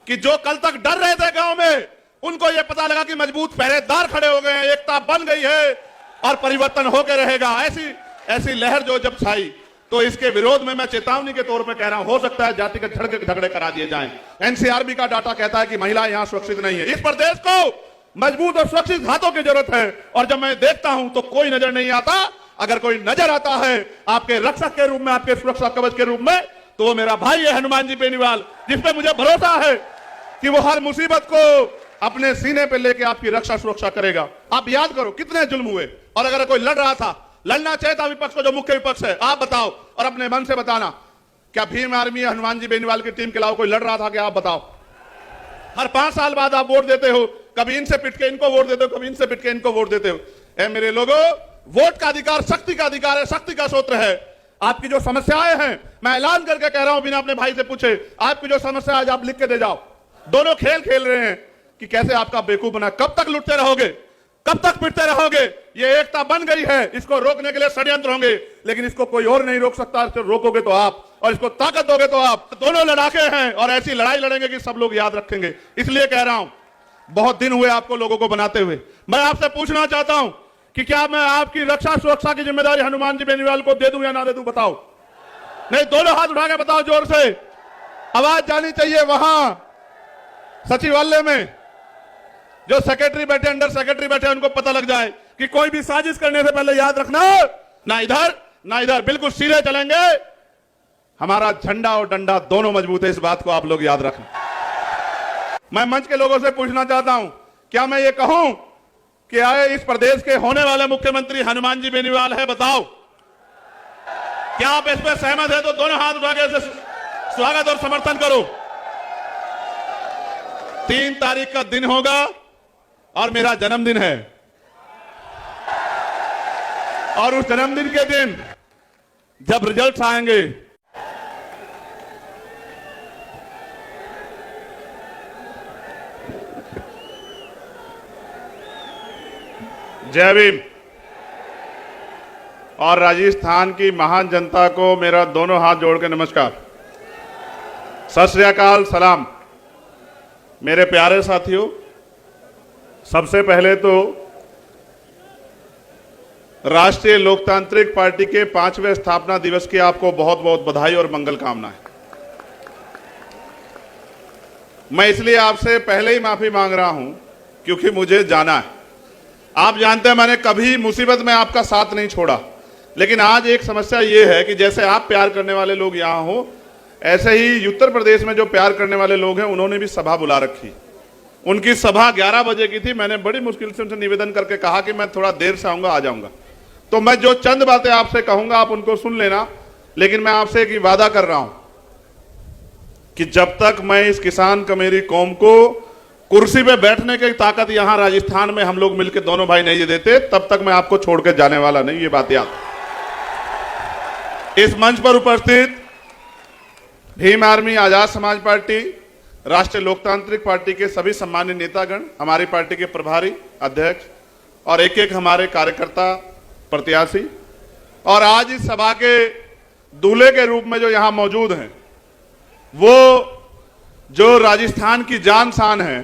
कि जो कल तक डर रहे थे गांव में, उनको यह पता लगा कि मजबूत पहरेदार खड़े हो गए हैं, एकता बन गई है और परिवर्तन होकर रहेगा। ऐसी लहर जो जब छाई, तो इसके विरोध में मैं चेतावनी के तौर पर कह रहा हूं, हो सकता है जातिगत झगड़े करा दिए जाएं। एनसीआरबी का डाटा कहता है कि महिला यहां सुरक्षित नहीं है। इस प्रदेश को मजबूत और सुरक्षित हाथों की जरूरत है, और जब मैं देखता हूं तो कोई नजर नहीं आता। अगर कोई नजर आता है आपके रक्षक के रूप में, आपके सुरक्षा कवच के रूप में, तो वो मेरा भाई है हनुमान जी बेनीवाल, जिसपे मुझे भरोसा है कि वो हर मुसीबत को अपने सीने पे लेके आपकी रक्षा सुरक्षा करेगा। आप याद करो कितने जुल्म हुए, और अगर कोई लड़ रहा था, लड़ना चाहिए था विपक्ष को, जो मुख्य विपक्ष है, आप बताओ और अपने मन से बताना, क्या भीम आर्मी हनुमान जी बेनीवाल की टीम के अलावा कोई लड़ रहा था? क्या आप बताओ? हर 5 साल बाद आप वोट देते हो, कभी इनसे पिट के इनको वोट देते हो, कभी इनसे पिट के इनको वोट देते हो। ए मेरे लोगों, वोट का अधिकार शक्ति का अधिकार है, शक्ति का सूत्र है। आपकी जो समस्याएं हैं, मैं ऐलान करके कह रहा हूं, बिना अपने भाई से पूछे, आपकी जो समस्या आज आप लिख के दे जाओ। दोनों खेल खेल रहे हैं कि कैसे आपका बेवकूफ बना। कब तक लुटते रहोगे, कब तक पिटते रहोगे? ये एकता बन गई है, इसको रोकने के लिए षड्यंत्र होंगे, लेकिन इसको कोई और नहीं रोक सकता। इसको रोकोगे तो आप, और इसको ताकत दोगे तो आप। दोनों लड़ाके हैं और ऐसी लड़ाई लड़ेंगे कि सब लोग याद रखेंगे। इसलिए कह रहा हूं, बहुत दिन हुए आपको लोगों को बनाते हुए। मैं आपसे पूछना चाहता हूं कि क्या मैं आपकी रक्षा सुरक्षा की जिम्मेदारी हनुमान जी बेनीवाल को दे दूं या ना दे दूं? बताओ। नहीं, दोनों हाथ उठा के बताओ जोर से, आवाज जानी चाहिए। वहां सचिवालय में जो सेक्रेटरी बैठे, अंडर सेक्रेटरी बैठे, उनको पता लग जाए कि कोई भी साजिश करने से पहले याद रखना, ना इधर ना इधर, बिल्कुल सीधे चलेंगे। हमारा झंडा और डंडा दोनों मजबूत है, इस बात को आप लोग याद रखना। मैं मंच के लोगों से पूछना चाहता हूं, क्या मैं ये कहूं कि आए इस प्रदेश के होने वाले मुख्यमंत्री हनुमान जी बेनीवाल है? बताओ, क्या आप इस पर सहमत है? तो दोनों हाथ उठा के स्वागत और समर्थन करो। 3 तारीख का दिन होगा और मेरा जन्मदिन है, और उस जन्मदिन के दिन जब रिजल्ट्स आएंगे, जय भीम। और राजस्थान की महान जनता को मेरा दोनों हाथ जोड़ के नमस्कार, सत श्री अकाल, सलाम। मेरे प्यारे साथियों, सबसे पहले तो राष्ट्रीय लोकतांत्रिक पार्टी के 5वें स्थापना दिवस की आपको बहुत बहुत बधाई और मंगल कामनाएं। मैं इसलिए आपसे पहले ही माफी मांग रहा हूं क्योंकि मुझे जाना है। आप जानते हैं, मैंने कभी मुसीबत में आपका साथ नहीं छोड़ा, लेकिन आज एक समस्या ये है कि जैसे आप प्यार करने वाले लोग यहां हो, ऐसे ही उत्तर प्रदेश में जो प्यार करने वाले लोग हैं, उन्होंने भी सभा बुला रखी। उनकी सभा 11 बजे की थी। मैंने बड़ी मुश्किल से उनसे निवेदन करके कहा कि मैं थोड़ा देर से आऊंगा, आ जाऊंगा। तो मैं जो चंद बातें आपसे कहूंगा आप उनको सुन लेना, लेकिन मैं आपसे एक वादा कर रहा हूं कि जब तक मैं इस किसान कमेरी कौम को कुर्सी पे बैठने की ताकत यहां राजस्थान में हम लोग मिलकर दोनों भाई नहीं देते, तब तक मैं आपको छोड़ के जाने वाला नहीं। ये बात याद। इस मंच पर उपस्थित भीम आर्मी, आजाद समाज पार्टी, राष्ट्रीय लोकतांत्रिक पार्टी के सभी सम्मानित नेतागण, हमारी पार्टी के प्रभारी अध्यक्ष और एक एक हमारे कार्यकर्ता प्रत्याशी, और आज इस सभा के दूल्हे के रूप में जो यहां मौजूद हैं, वो जो राजस्थान की जान शान है,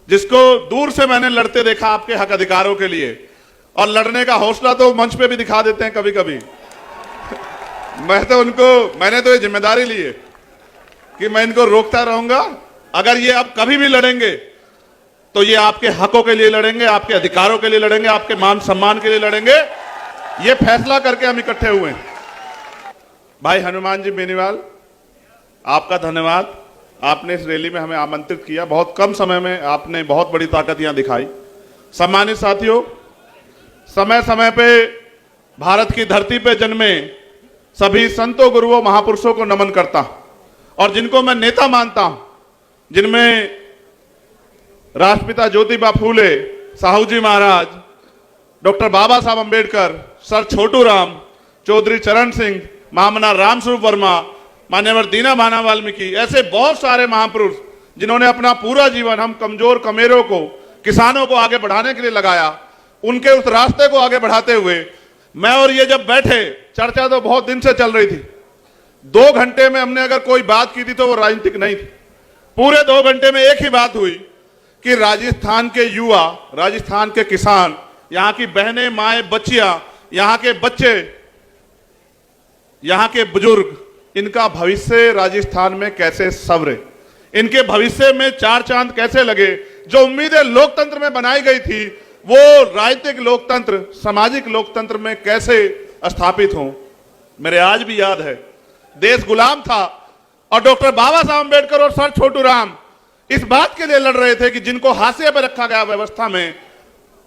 जिसको दूर से मैंने लड़ते देखा आपके हक अधिकारों के लिए, और लड़ने का हौसला तो मंच पे भी दिखा देते हैं कभी कभी। मैंने तो ये जिम्मेदारी ली है कि मैं इनको रोकता रहूंगा। अगर ये अब कभी भी लड़ेंगे तो ये आपके हकों के लिए लड़ेंगे, आपके अधिकारों के लिए लड़ेंगे, आपके मान सम्मान के लिए लड़ेंगे। ये फैसला करके हम इकट्ठे हुए हैं। भाई हनुमान जी बेनीवाल, आपका धन्यवाद। आपने इस रैली में हमें आमंत्रित किया, बहुत कम समय में आपने बहुत बड़ी ताकत यहां दिखाई। सम्मानित साथियों, समय समय पे भारत की धरती पे जन्मे सभी संतों, गुरुओं, महापुरुषों को नमन करता हूं, और जिनको मैं नेता मानता हूं, जिनमें राष्ट्रपिता ज्योतिबा फूले, साहू जी महाराज, डॉक्टर बाबा साहब अंबेडकर, सर छोटू राम, चौधरी चरण सिंह, महामना रामस्वरूप वर्मा, मान्यवर दीना भाना वाल्मीकि, ऐसे बहुत सारे महापुरुष जिन्होंने अपना पूरा जीवन हम कमजोर कमेरों को, किसानों को आगे बढ़ाने के लिए लगाया। उनके उस रास्ते को आगे बढ़ाते हुए मैं और ये जब बैठे, चर्चा तो बहुत दिन से चल रही थी। 2 घंटे में हमने अगर कोई बात की थी तो वो राजनीतिक नहीं थी। पूरे 2 घंटे में एक ही बात हुई कि राजस्थान के युवा, राजस्थान के किसान, यहां की बहनें, माएं, बच्चियां, यहां के बच्चे, यहां के बुजुर्ग, इनका भविष्य राजस्थान में कैसे संवरे, इनके भविष्य में 4 चांद कैसे लगे। जो उम्मीदें लोकतंत्र में बनाई गई थी वो राजनीतिक लोकतंत्र, सामाजिक लोकतंत्र में कैसे स्थापित हों। मेरे आज भी याद है, देश गुलाम था और डॉक्टर बाबा साहब अम्बेडकर और सर छोटू राम इस बात के लिए लड़ रहे थे कि जिनको हाशिए पर रखा गया व्यवस्था में,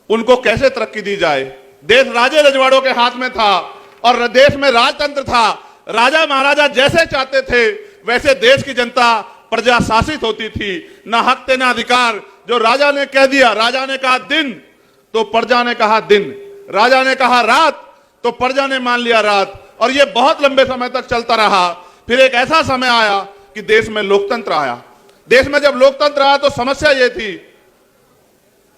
उनको कैसे तरक्की दी जाए। देश राजे रजवाड़ों के हाथ में था और देश में राजतंत्र था। राजा महाराजा जैसे चाहते थे वैसे देश की जनता प्रजा शासित होती थी, ना हक थे ना अधिकार। जो राजा ने कह दिया, राजा ने कहा दिन तो प्रजा ने कहा दिन, राजा ने कहा रात तो प्रजा ने मान लिया रात। और ये बहुत लंबे समय तक चलता रहा। फिर एक ऐसा समय आया कि देश में लोकतंत्र आया। देश में जब लोकतंत्र आया तो समस्या ये थी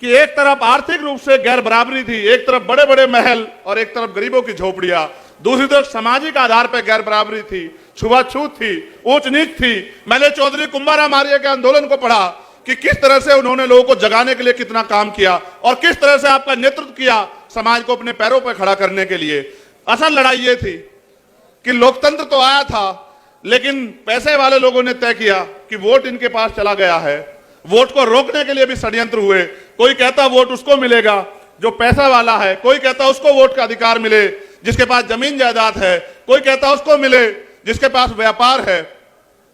कि एक तरफ आर्थिक रूप से गैर बराबरी थी, एक तरफ बड़े बड़े महल और एक तरफ गरीबों की झोपड़ियां, दूसरी तरफ सामाजिक आधार पर गैर बराबरी थी, छुआछूत थी, ऊंच नीच थी। मैंने चौधरी कुंभाराम आर्य के आंदोलन को पढ़ा कि किस तरह से उन्होंने लोगों को जगाने के लिए कितना काम किया और किस तरह से आपका नेतृत्व किया समाज को अपने पैरों पर खड़ा करने के लिए। असल लड़ाई ये थी कि लोकतंत्र तो आया था, लेकिन पैसे वाले लोगों ने तय किया कि वोट इनके पास चला गया है। वोट को रोकने के लिए भी षड्यंत्र हुए। कोई कहता वोट उसको मिलेगा जो पैसा वाला है, कोई कहता उसको वोट का अधिकार मिले जिसके पास जमीन जायदाद है, कोई कहता उसको मिले जिसके पास व्यापार है।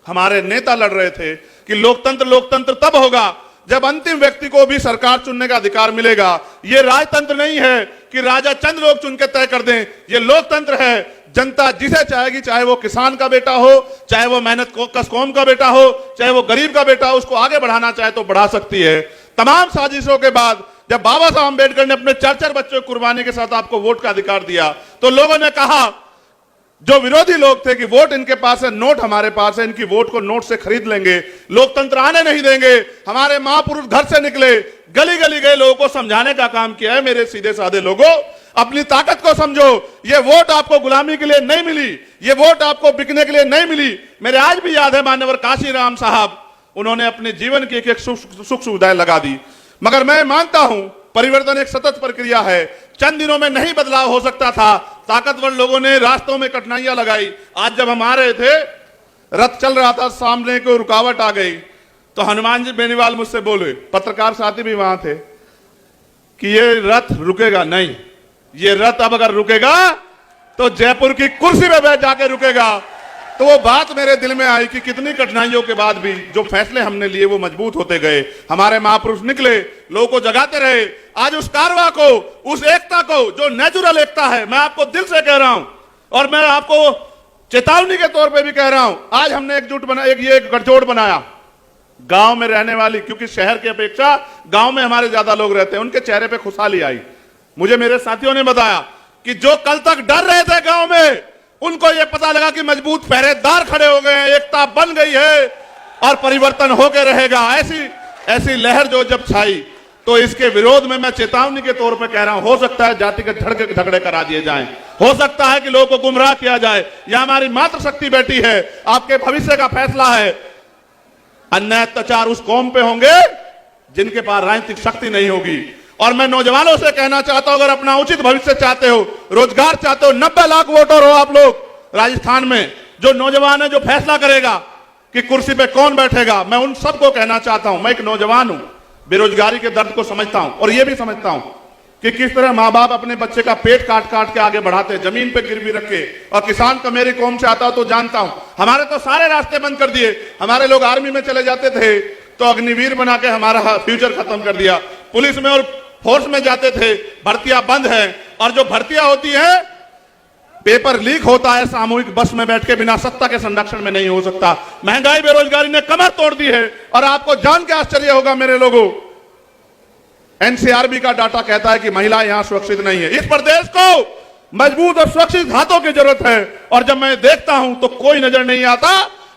हमारे नेता लड़ रहे थे कि लोकतंत्र लोकतंत्र तब होगा जब अंतिम व्यक्ति को भी सरकार चुनने का अधिकार मिलेगा। ये राजतंत्र नहीं है कि राजा चंद लोग चुन के तय कर दें। ये लोकतंत्र है, जनता जिसे चाहेगी, चाहे वो किसान का बेटा हो, चाहे वो मेहनत कश कौम का बेटा हो, चाहे वो गरीब का बेटा हो, उसको आगे बढ़ाना चाहे तो बढ़ा सकती है। तमाम साजिशों के बाद जब बाबा साहब अम्बेडकर ने अपने 4 बच्चों की कुर्बानी के साथ आपको वोट का अधिकार दिया तो लोगों ने कहा, जो विरोधी लोग थे कि वोट इनके पास है, नोट हमारे पास है, इनकी वोट को नोट से खरीद लेंगे, लोकतंत्र आने नहीं देंगे। हमारे महापुरुष घर से निकले, गली गली गए, लोगों को समझाने का काम किया है। मेरे सीधे साधे लोगों, अपनी ताकत को समझो। ये वोट आपको गुलामी के लिए नहीं मिली, ये वोट आपको बिकने के लिए नहीं मिली। मेरे आज भी याद है मान्यवर काशीराम साहब, उन्होंने अपने जीवन की एक सुख सुविधाएं लगा दी। मगर मैं मानता हूं परिवर्तन एक सतत प्रक्रिया है। चंद दिनों में नहीं बदलाव हो सकता था। ताकतवर लोगों ने रास्तों में कठिनाइयां लगाई। आज जब हम आ रहे थे, रथ चल रहा था, सामने को रुकावट आ गई तो हनुमान जी बेनीवाल मुझसे बोले, पत्रकार साथी भी वहां थे, कि ये रथ रुकेगा नहीं, ये रथ अब अगर रुकेगा तो जयपुर की कुर्सी पे बैठ जाके रुकेगा। तो वो बात मेरे दिल में आई कि कितनी कठिनाइयों के बाद भी जो फैसले हमने लिए वो मजबूत होते गए। हमारे महापुरुष निकले, लोगों को जगाते रहे। आज उस कारवा को, उस एकता को जो नेचुरल एकता है, मैं आपको दिल से कह रहा हूं और मैं आपको चेतावनी के तौर पे भी कह रहा हूं। आज हमने एकजुट बना, एक गठजोड़ बनाया गांव में रहने वाली, क्योंकि शहर की अपेक्षा गांव में हमारे ज्यादा लोग रहते हैं, उनके चेहरे पे खुशहाली आई। मुझे मेरे साथियों ने बताया कि जो कल तक डर रहे थे गांव में, उनको यह पता लगा कि मजबूत पहरेदार खड़े हो गए हैं, एकता बन गई है और परिवर्तन होकर रहेगा। ऐसी लहर जो जब छाई तो इसके विरोध में मैं चेतावनी के तौर पर कह रहा हूं, हो सकता है जातिगत झगड़े करा दिए जाएं, हो सकता है कि लोगों को गुमराह किया जाए। यह हमारी मातृशक्ति बैठी है, आपके भविष्य का फैसला है। अन्याय अत्याचार उस कौम पे होंगे जिनके पास राजनीतिक शक्ति नहीं होगी। और मैं नौजवानों से कहना चाहता हूं, अगर अपना उचित भविष्य चाहते हो, रोजगार चाहते हो, 90 लाख वोटर हो आप लोग राजस्थान में, जो नौजवान है, जो फैसला करेगा कि कुर्सी पे कौन बैठेगा, मैं उन सबको कहना चाहता हूं। मैं एक नौजवान हूं, बेरोजगारी के दर्द को समझता हूं और यह भी समझता हूं कि किस तरह माँ बाप अपने बच्चे का पेट काट काट के आगे बढ़ाते, जमीन पे गिरवी रखे। और किसान का मेरी कौम से आता तो जानता हूं, हमारे तो सारे रास्ते बंद कर दिए। हमारे लोग आर्मी में चले जाते थे तो अग्निवीर बना के हमारा फ्यूचर खत्म कर दिया। पुलिस में और फोर्स में जाते थे, भर्तियां बंद है। और जो भर्तियां होती है, पेपर लीक होता है, सामूहिक बस में बैठ के बिना सत्ता के संरक्षण में नहीं हो सकता। महंगाई बेरोजगारी ने कमर तोड़ दी है। और आपको जान के आश्चर्य होगा मेरे लोगों, एनसीआरबी का डाटा कहता है कि महिलाएं यहां सुरक्षित नहीं है। इस प्रदेश को मजबूत और सुरक्षित हाथों की जरूरत है। और जब मैं देखता हूं तो कोई नजर नहीं आता।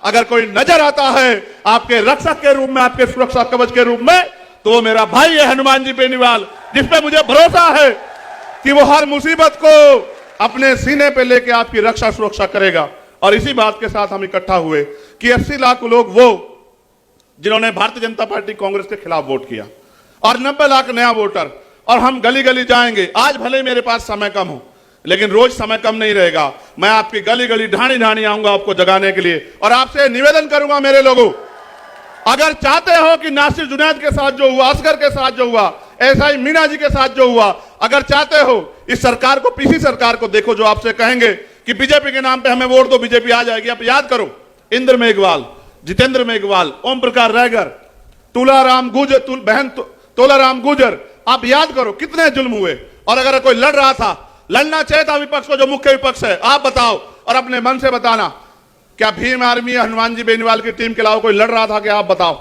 अगर कोई नजर आता है आपके रक्षक के रूप में, आपके सुरक्षा कवच के रूप में, तो वो मेरा भाई है हनुमान जी बेनीवाल, जिसपे मुझे भरोसा है कि वो हर मुसीबत को अपने सीने पे लेके आपकी रक्षा सुरक्षा करेगा। और इसी बात के साथ हम इकट्ठा हुए कि 80 लाख लोग वो जिन्होंने भारतीय जनता पार्टी कांग्रेस के खिलाफ वोट किया, और 90 लाख नया वोटर। और हम गली गली जाएंगे। आज भले मेरे पास समय कम हो, लेकिन रोज समय कम नहीं रहेगा। मैं आपकी गली गली ढाणी ढाणी आऊंगा आपको जगाने के लिए, और आपसे निवेदन करूंगा, मेरे लोगों, अगर चाहते हो कि नासिर जुनैद के साथ जो हुआ, असगर के साथ जो हुआ, ऐसा ही मीना जी के साथ जो हुआ, अगर चाहते हो इस सरकार को, पीसी सरकार को देखो, जो आपसे कहेंगे कि बीजेपी के नाम पे हमें वोट दो, बीजेपी आ जाएगी। आप याद करो, इंद्र मेघवाल, जितेंद्र मेघवाल, ओम प्रकाश रायगर, तुलाराम गुजर, बहन तोलाराम गुजर, आप याद करो कितने जुल्म हुए। और अगर कोई लड़ रहा था, लड़ना चाहिए था विपक्ष को, जो मुख्य विपक्ष है, आप बताओ और अपने मन से बताना, क्या भीम आर्मी या हनुमान जी बेनीवाल की टीम के अलावा कोई लड़ रहा था? क्या आप बताओ,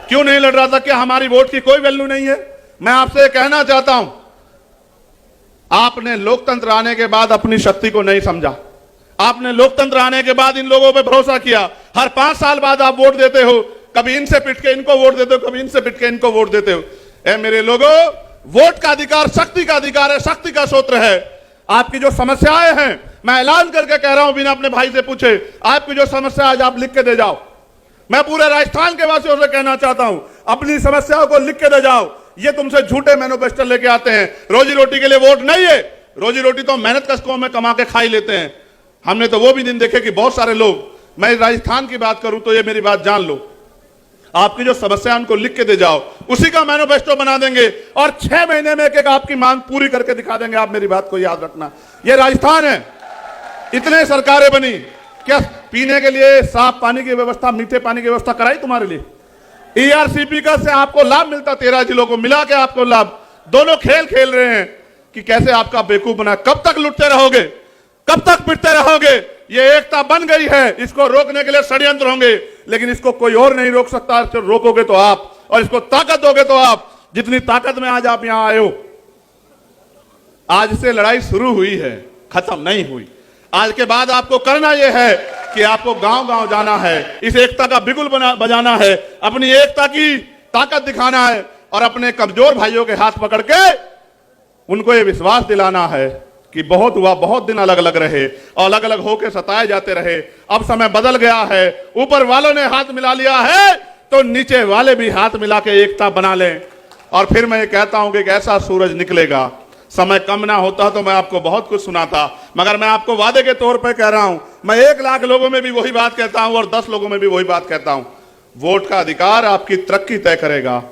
क्यों नहीं लड़ रहा था? क्या हमारी वोट की कोई वैल्यू नहीं है? मैं आपसे कहना चाहता हूं, आपने लोकतंत्र आने के बाद अपनी शक्ति को नहीं समझा। आपने लोकतंत्र आने के बाद इन लोगों पे भरोसा किया। हर 5 साल बाद आप वोट देते हो, कभी इनसे पिट के इनको वोट देते हो, कभी इनसे पिट के इनको वोट देते हो। ए मेरे लोगों, वोट का अधिकार शक्ति का अधिकार है, शक्ति का सूत्र है। आपकी जो समस्याएं हैं, मैं ऐलान करके कह रहा हूं, बिना अपने भाई से पूछे, आपकी जो समस्या आज आप लिख के दे जाओ। मैं पूरे राजस्थान के वासियों से कहना चाहता हूं, अपनी समस्याओं को लिख के दे जाओ। ये तुमसे झूठे मैनिफेस्टो लेके आते हैं, रोजी रोटी के लिए वोट नहीं है। रोजी रोटी तो मेहनत कष्टों में कमा के खा ही लेते हैं। हमने तो वो भी दिन देखे कि बहुत सारे लोग, मैं राजस्थान की बात करूं तो ये मेरी बात जान लो, आपकी जो समस्या उनको लिख के दे जाओ, उसी का मैनिफेस्टो बना देंगे और 6 महीने में एक आपकी मांग पूरी करके दिखा देंगे। आप मेरी बात को याद रखना, ये राजस्थान है। इतने सरकारें बनी, क्या पीने के लिए साफ पानी की व्यवस्था, मीठे पानी की व्यवस्था कराई तुम्हारे लिए? ईआरसीपी का से आपको लाभ मिलता, 13 जिलों को मिला के आपको लाभ। दोनों खेल खेल रहे हैं कि कैसे आपका बेवकूफ बना। कब तक लुटते रहोगे? कब तक पिटते रहोगे? ये एकता बन गई है, इसको रोकने के लिए षड्यंत्र होंगे, लेकिन इसको कोई और नहीं रोक सकता। रोकोगे तो आप, और इसको ताकत दोगे तो आप। जितनी ताकत में आज आप यहां आए हो, आज से लड़ाई शुरू हुई है, खत्म नहीं हुई। आज के बाद आपको करना यह है कि आपको गांव गांव जाना है, इस एकता का बिगुल बजाना है, अपनी एकता की ताकत दिखाना है, और अपने कमजोर भाइयों के हाथ पकड़ के उनको यह विश्वास दिलाना है कि बहुत हुआ, बहुत दिन अलग अलग रहे, अलग अलग होकर सताए जाते रहे। अब समय बदल गया है, ऊपर वालों ने हाथ मिला लिया है, तो नीचे वाले भी हाथ मिला के एकता बना लें। और फिर मैं ये कहता हूं कि एक ऐसा सूरज निकलेगा। समय कम ना होता तो मैं आपको बहुत कुछ सुनाता, मगर मैं आपको वादे के तौर पर कह रहा हूं, मैं 1 लाख लोगों में भी वही बात कहता हूं और 10 लोगों में भी वही बात कहता हूं। वोट का अधिकार आपकी तरक्की तय करेगा।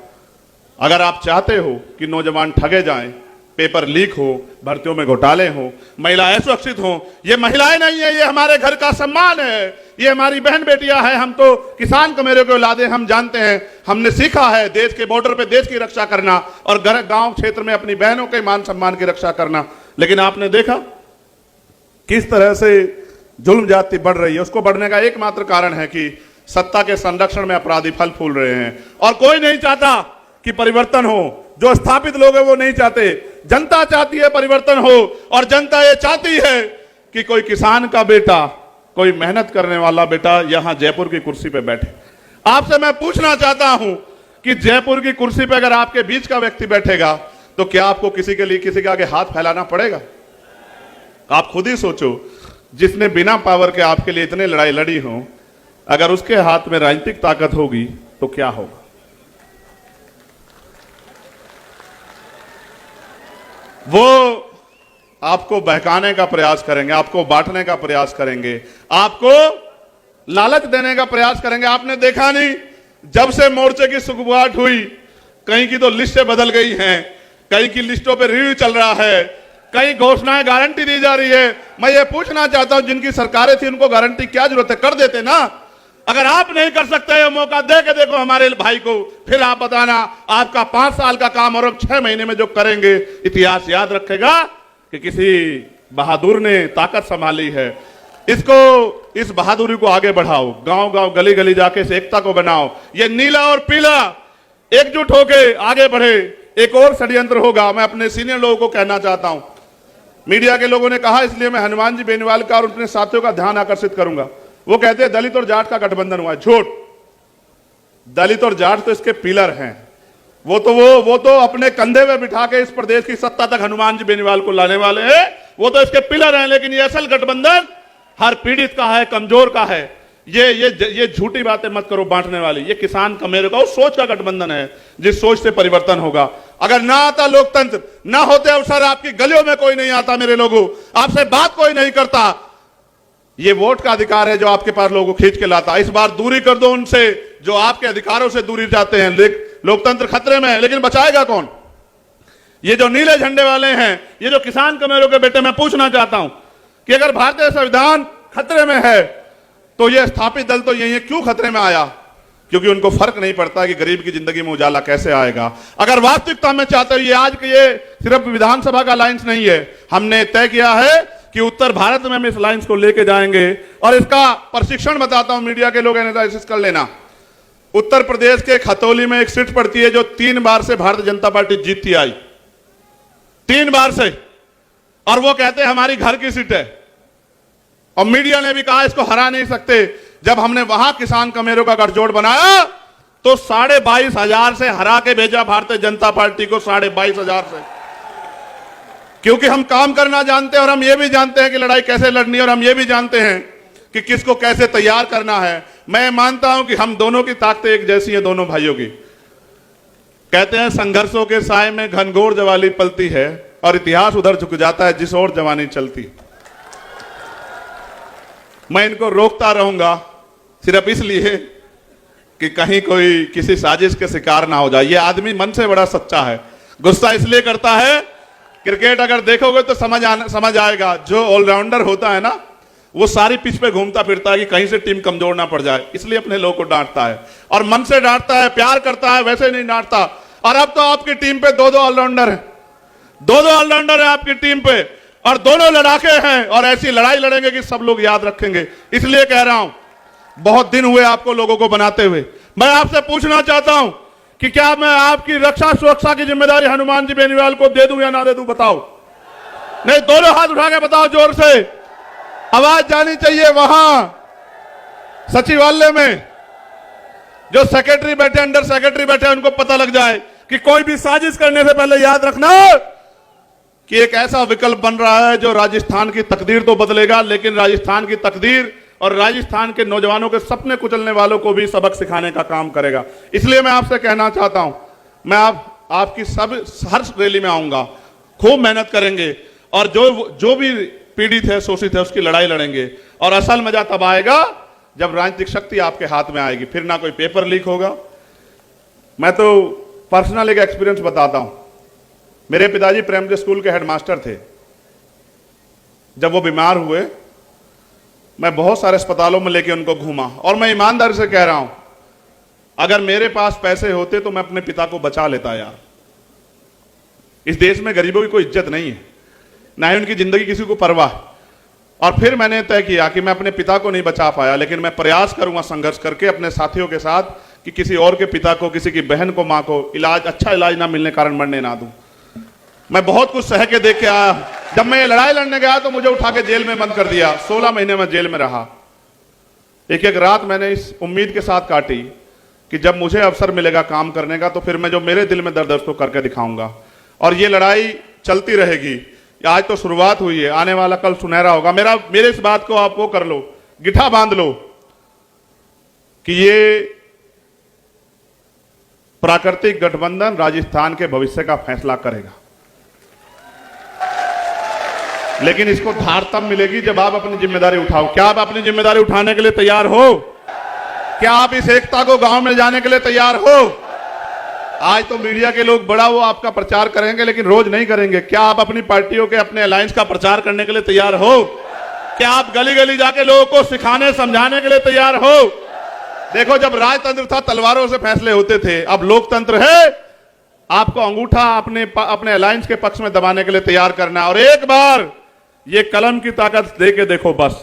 अगर आप चाहते हो कि नौजवान ठगे जाएं, पेपर लीक हो, भर्तियों में घोटाले हो, महिलाएं सुरक्षित हो, ये महिलाएं नहीं है, ये हमारे घर का सम्मान है, ये हमारी बहन बेटियां हैं। हम तो किसान कमेरे के औलादे, हम जानते हैं, हमने सीखा है देश के बॉर्डर पे देश की रक्षा करना और घर गांव क्षेत्र में अपनी बहनों के मान सम्मान की रक्षा करना। लेकिन आपने देखा किस तरह से जुल्म जाति बढ़ रही है। उसको बढ़ने का एकमात्र कारण है कि सत्ता के संरक्षण में अपराधी फल फूल रहे हैं, और कोई नहीं चाहता कि परिवर्तन हो। जो स्थापित लोग हैं वो नहीं चाहते, जनता चाहती है परिवर्तन हो, और जनता ये चाहती है कि कोई किसान का बेटा, कोई मेहनत करने वाला बेटा यहां जयपुर की कुर्सी पे बैठे। आपसे मैं पूछना चाहता हूं कि जयपुर की कुर्सी पे अगर आपके बीच का व्यक्ति बैठेगा तो क्या आपको किसी के लिए किसी के आगे हाथ फैलाना पड़ेगा? आप खुद ही सोचो, जिसने बिना पावर के आपके लिए इतने लड़ाई लड़ी हो, अगर उसके हाथ में राजनीतिक ताकत होगी तो क्या होगा? वो आपको बहकाने का प्रयास करेंगे, आपको बांटने का प्रयास करेंगे, आपको लालच देने का प्रयास करेंगे। आपने देखा नहीं, जब से मोर्चे की सुगबुगाहट हुई, कहीं की तो लिस्टें बदल गई हैं, कहीं की लिस्टों पे रिव्यू चल रहा है, कई घोषणाएं गारंटी दी जा रही है। मैं ये पूछना चाहता हूं, जिनकी सरकारें थी उनको गारंटी क्या जरूरत है? कर देते ना। अगर आप नहीं कर सकते, ये मौका दे के देखो हमारे भाई को, फिर आप बताना आपका 5 साल का काम और 6 महीने में जो करेंगे, इतिहास याद रखेगा कि किसी बहादुर ने ताकत संभाली है। इसको, इस बहादुरी को आगे बढ़ाओ, गांव गांव गली गली जाके इस एकता को बनाओ। ये नीला और पीला एकजुट होके आगे बढ़े। एक और षड्यंत्र होगा, मैं अपने सीनियर लोगों को कहना चाहता हूं। मीडिया के लोगों ने कहा, इसलिए मैं हनुमान जी बेनीवाल का और उनके साथियों का ध्यान आकर्षित करूंगा। वो कहते हैं दलित और जाट का गठबंधन हुआ है। झूठ। दलित और जाट तो इसके पिलर हैं। वो तो अपने कंधे में बिठा के इस प्रदेश की सत्ता तक हनुमान जी बेनीवाल को लाने वाले हैं। वो तो इसके पिलर हैं। लेकिन ये असल गठबंधन हर पीड़ित का है, कमजोर का है। ये झूठी बातें मत करो बांटने वाली। ये किसान कमेरों का उस सोच का गठबंधन है जिस सोच से परिवर्तन होगा। अगर ना आता लोकतंत्र, ना होते अवसर, आपकी गलियों में कोई नहीं आता मेरे लोगों, आपसे बात कोई नहीं करता। ये वोट का अधिकार है जो आपके पास लोगों को खींच के लाता। इस बार दूरी कर दो उनसे जो आपके अधिकारों से दूरी जाते हैं। लोकतंत्र खतरे में है, लेकिन बचाएगा कौन? ये जो नीले झंडे वाले हैं, ये जो किसान कमेरों के बेटे, मैं पूछना चाहता हूं कि अगर भारतीय संविधान खतरे में है तो ये स्थापित दल तो यही क्यों खतरे में आया? क्योंकि उनको फर्क नहीं पड़ता कि गरीब की जिंदगी में उजाला कैसे आएगा। अगर वास्तविकता में चाहते हो, ये आज के ये सिर्फ विधानसभा का अलायंस नहीं है, हमने तय किया है कि उत्तर भारत में हम इस अलायंस को लेके जाएंगे। और इसका प्रशिक्षण बताता हूं, मीडिया के लोग एनालिसिस कर लेना। उत्तर प्रदेश के खतौली में एक सीट पड़ती है जो 3 बार से भारतीय जनता पार्टी जीतती आई, 3 बार से, और वो कहते हैं हमारी घर की सीट है। और मीडिया ने भी कहा इसको हरा नहीं सकते। जब हमने वहां किसान कमेरों का गठजोड़ बनाया तो 22,500 से हरा के भेजा भारतीय जनता पार्टी को, 22,500 से। क्योंकि हम काम करना जानते हैं और हम ये भी जानते हैं कि लड़ाई कैसे लड़नी है, और हम ये भी जानते हैं कि किसको कैसे तैयार करना है। मैं मानता हूं कि हम दोनों की ताकतें एक जैसी हैं, दोनों भाइयों की। कहते हैं संघर्षों के साए में घनघोर जवानी पलती है और इतिहास उधर झुक जाता है जिस ओर जवानी चलती। मैं इनको रोकता रहूंगा सिर्फ इसलिए कि कहीं कोई किसी साजिश के शिकार ना हो जाए। ये आदमी मन से बड़ा सच्चा है, गुस्सा इसलिए करता है। क्रिकेट अगर देखोगे तो समझ आएगा, जो ऑलराउंडर होता है ना वो सारी पिच पे घूमता फिरता है कि कहीं से टीम कमजोर ना पड़ जाए, इसलिए अपने लोग को डांटता है और मन से डांटता है, प्यार करता है, वैसे नहीं डांटता। और अब तो आपकी टीम पे 2-2 ऑलराउंडर है, 2-2 ऑलराउंडर है आपकी टीम पे, और दोनों लड़ाके हैं और ऐसी लड़ाई लड़ेंगे कि सब लोग याद रखेंगे। इसलिए कह रहा हूं, बहुत दिन हुए आपको लोगों को बनाते हुए। मैं आपसे पूछना चाहता हूं कि क्या मैं आपकी रक्षा सुरक्षा की जिम्मेदारी हनुमान जी बेनीवाल को दे दूं या ना दे दूं? बताओ। नहीं, दोनों हाथ उठा के बताओ, जोर से आवाज जानी चाहिए। वहां सचिवालय में जो सेक्रेटरी बैठे, अंडर सेक्रेटरी बैठे, उनको पता लग जाए कि कोई भी साजिश करने से पहले याद रखना कि एक ऐसा विकल्प बन रहा है जो राजस्थान की तकदीर तो बदलेगा, लेकिन राजस्थान की तकदीर और राजस्थान के नौजवानों के सपने कुचलने वालों को भी सबक सिखाने का काम करेगा। इसलिए मैं आपसे कहना चाहता हूं, मैं आपकी हर रैली में आऊंगा, खूब मेहनत करेंगे और जो भी पीड़ित है, शोषित है, उसकी लड़ाई लड़ेंगे। और असल मजा तब आएगा जब राजनीतिक शक्ति आपके हाथ में आएगी, फिर ना कोई पेपर लीक होगा। मैं तो पर्सनल एक एक्सपीरियंस बताता हूं। मेरे पिताजी प्राइमरी स्कूल के हेडमास्टर थे। जब वो बीमार हुए, मैं बहुत सारे अस्पतालों में लेके उनको घूमा, और मैं ईमानदारी से कह रहा हूं, अगर मेरे पास पैसे होते तो मैं अपने पिता को बचा लेता यार। इस देश में गरीबों की कोई इज्जत नहीं है, ना ही उनकी जिंदगी किसी को परवाह। और फिर मैंने तय किया कि मैं अपने पिता को नहीं बचा पाया, लेकिन मैं प्रयास करूंगा संघर्ष करके अपने साथियों के साथ कि किसी और के पिता को, किसी की बहन को, मां को अच्छा इलाज ना मिलने कारण मरने ना दूं। मैं बहुत कुछ सह के देख के आया। जब मैं ये लड़ाई लड़ने गया तो मुझे उठा के जेल में बंद कर दिया। 16 महीने में जेल में रहा। एक एक रात मैंने इस उम्मीद के साथ काटी कि जब मुझे अवसर मिलेगा काम करने का तो फिर मैं जो मेरे दिल में दर्द है उसको करके दिखाऊंगा। और ये लड़ाई चलती रहेगी। आज तो शुरुआत हुई है, आने वाला कल सुनहरा होगा। मेरे इस बात को आप वो कर लो, गिठा बांध लो कि ये प्राकृतिक गठबंधन राजस्थान के भविष्य का फैसला करेगा। लेकिन इसको धार तब मिलेगी जब आप अपनी जिम्मेदारी उठाओ। क्या आप अपनी जिम्मेदारी उठाने के लिए तैयार हो? क्या आप इस एकता को गांव में जाने के लिए तैयार हो? आज तो मीडिया के लोग बड़ा वो आपका प्रचार करेंगे, लेकिन रोज नहीं करेंगे। क्या आप अपनी पार्टियों के, अपने अलायंस का प्रचार करने के लिए तैयार हो? क्या आप गली गली जाके लोगों को सिखाने समझाने के लिए तैयार हो? देखो, जब राजतंत्र था तलवारों से फैसले होते थे, अब लोकतंत्र है, आपको अंगूठा अपने अलायंस के पक्ष में दबाने के लिए तैयार करना है। और एक बार ये कलम की ताकत दे के देखो बस,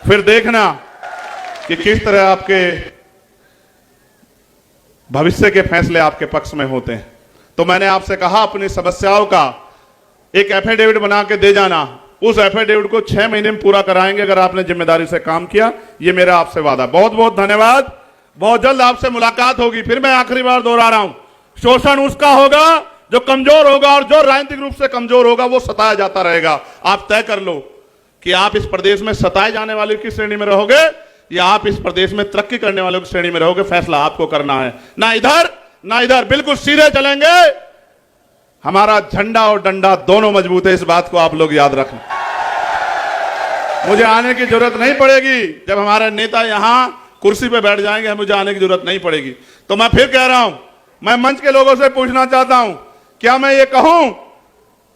फिर देखना कि किस तरह आपके भविष्य के फैसले आपके पक्ष में होते हैं। तो मैंने आपसे कहा अपनी समस्याओं का एक एफिडेविट बना के दे जाना। उस एफिडेविट को 6 महीने में पूरा कराएंगे अगर आपने जिम्मेदारी से काम किया। ये मेरा आपसे वादा। बहुत बहुत धन्यवाद। बहुत जल्द आपसे मुलाकात होगी। फिर मैं आखिरी बार दोहरा रहा हूं, शोषण उसका होगा जो कमजोर होगा, और जो राजनीतिक रूप से कमजोर होगा वो सताया जाता रहेगा। आप तय कर लो कि आप इस प्रदेश में सताए जाने वाले की श्रेणी में रहोगे या आप इस प्रदेश में तरक्की करने वालों की श्रेणी में रहोगे, फैसला आपको करना है। ना इधर ना इधर, बिल्कुल सीधे चलेंगे। हमारा झंडा और डंडा दोनों मजबूत है, इस बात को आप लोग याद रखना। मुझे आने की जरूरत नहीं पड़ेगी, जब हमारे नेता यहां कुर्सी पे बैठ जाएंगे मुझे आने की जरूरत नहीं पड़ेगी। तो मैं फिर कह रहा हूं, मैं मंच के लोगों से पूछना चाहता हूं, क्या मैं ये कहूं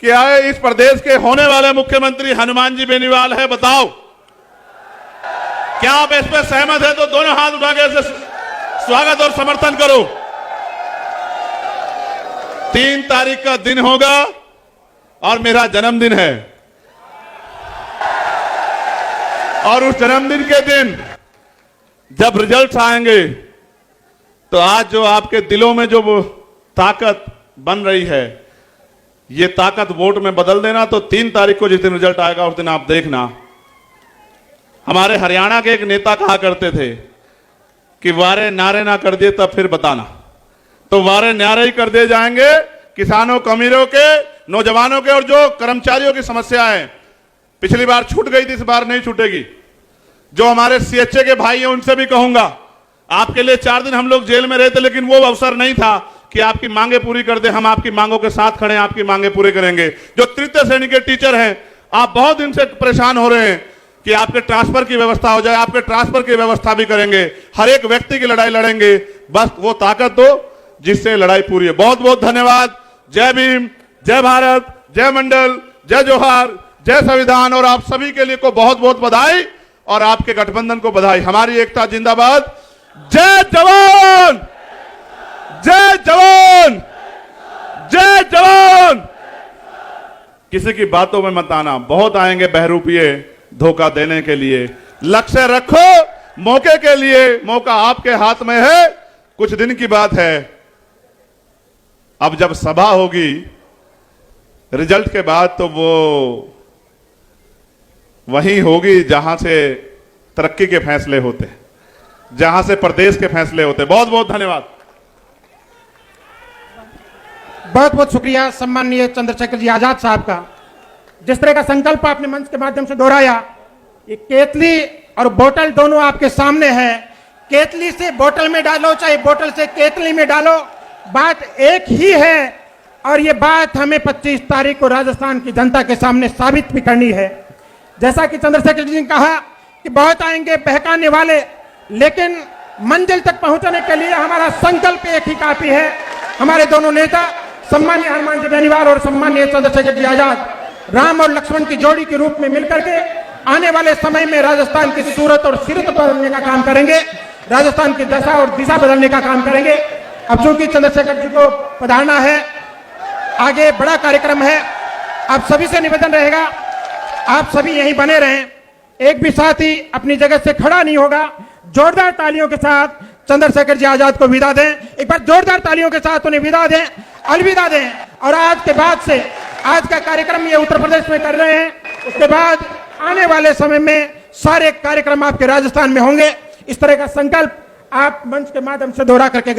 कि आए इस प्रदेश के होने वाले मुख्यमंत्री हनुमान जी बेनीवाल है? बताओ, क्या आप इस पर सहमत है? तो दोनों हाथ उठा के स्वागत और समर्थन करो। 3 तारीख का दिन होगा और मेरा जन्मदिन है, और उस जन्मदिन के दिन जब रिजल्ट्स आएंगे तो आज जो आपके दिलों में जो ताकत बन रही है, ये ताकत वोट में बदल देना। तो 3 तारीख को जिस दिन रिजल्ट आएगा उस दिन आप देखना। हमारे हरियाणा के एक नेता कहा करते थे कि वारे नारे ना कर दिए तब फिर बताना। तो वारे नारे ही कर दिए जाएंगे। किसानों, अमीरों के, नौजवानों के और जो कर्मचारियों की समस्या है, पिछली बार छूट गई थी, इस बार नहीं छूटेगी। जो हमारे सीएचए के भाई हैं उनसे भी कहूंगा, आपके लिए 4 दिन हम लोग जेल में रहे थे, लेकिन वो अवसर नहीं था कि आपकी मांगे पूरी कर दे। हम आपकी मांगों के साथ खड़े हैं, आपकी मांगे पूरे करेंगे। जो तृतीय श्रेणी के टीचर हैं, आप बहुत दिन से परेशान हो रहे हैं कि आपके ट्रांसफर की व्यवस्था हो जाए, आपके ट्रांसफर की व्यवस्था भी करेंगे। हर एक व्यक्ति की लड़ाई लड़ेंगे, बस वो ताकत दो जिससे लड़ाई पूरी है। बहुत बहुत धन्यवाद। जय भीम, जय भारत, जय मंडल, जय जोहार, जय संविधान। और आप सभी के लिए को बहुत बहुत बधाई और आपके गठबंधन को बधाई। हमारी एकता जिंदाबाद। जय जवान, जय जवान, जय जवान। किसी की बातों में मत आना, बहुत आएंगे बहरूपिये धोखा देने के लिए। लक्ष्य रखो मौके के लिए, मौका आपके हाथ में है, कुछ दिन की बात है। अब जब सभा होगी रिजल्ट के बाद तो वो वहीं होगी जहां से तरक्की के फैसले होते हैं, जहां से प्रदेश के फैसले होते हैं। बहुत बहुत धन्यवाद। बहुत बहुत शुक्रिया सम्माननीय चंद्रशेखर जी आजाद साहब का। जिस तरह का संकल्प आपने मंच के माध्यम से दोहराया, ये केतली और बोतल दोनों आपके सामने है। केतली से बोतल में डालो, चाहे बोतल से केतली में डालो, बात एक ही है। और ये बात हमें 25 तारीख को राजस्थान की जनता के सामने साबित भी करनी है। जैसा कि चंद्रशेखर जी ने कहा कि बहुत आएंगे बहकाने वाले, लेकिन मंजिल तक पहुंचने के लिए हमारा संकल्प एक ही काफी है। हमारे दोनों नेता सम्मानीय हनुमान जी बेनीवाल और सम्मानीय चंद्रशेखर जी आजाद राम और लक्ष्मण की जोड़ी के रूप में मिलकर के आने वाले समय में राजस्थान की सूरत और सीरत बदलने का काम करेंगे, राजस्थान की दशा और दिशा बदलने का काम करेंगे। अब चूंकि चंद्रशेखर जी को पधारना है, आगे बड़ा कार्यक्रम है, आप सभी से निवेदन रहेगा आप सभी यहीं बने रहें। एक भी साथी अपनी जगह से खड़ा नहीं होगा। जोरदार तालियों के साथ चंद्रशेखर जी आजाद को विदा दें। एक बार जोरदार तालियों के साथ उन्हें विदा दें, अलविदा दें। और आज के बाद से आज का कार्यक्रम ये उत्तर प्रदेश में कर रहे हैं, उसके बाद आने वाले समय में सारे कार्यक्रम आपके राजस्थान में होंगे। इस तरह का संकल्प आप मंच के माध्यम से दोहरा करके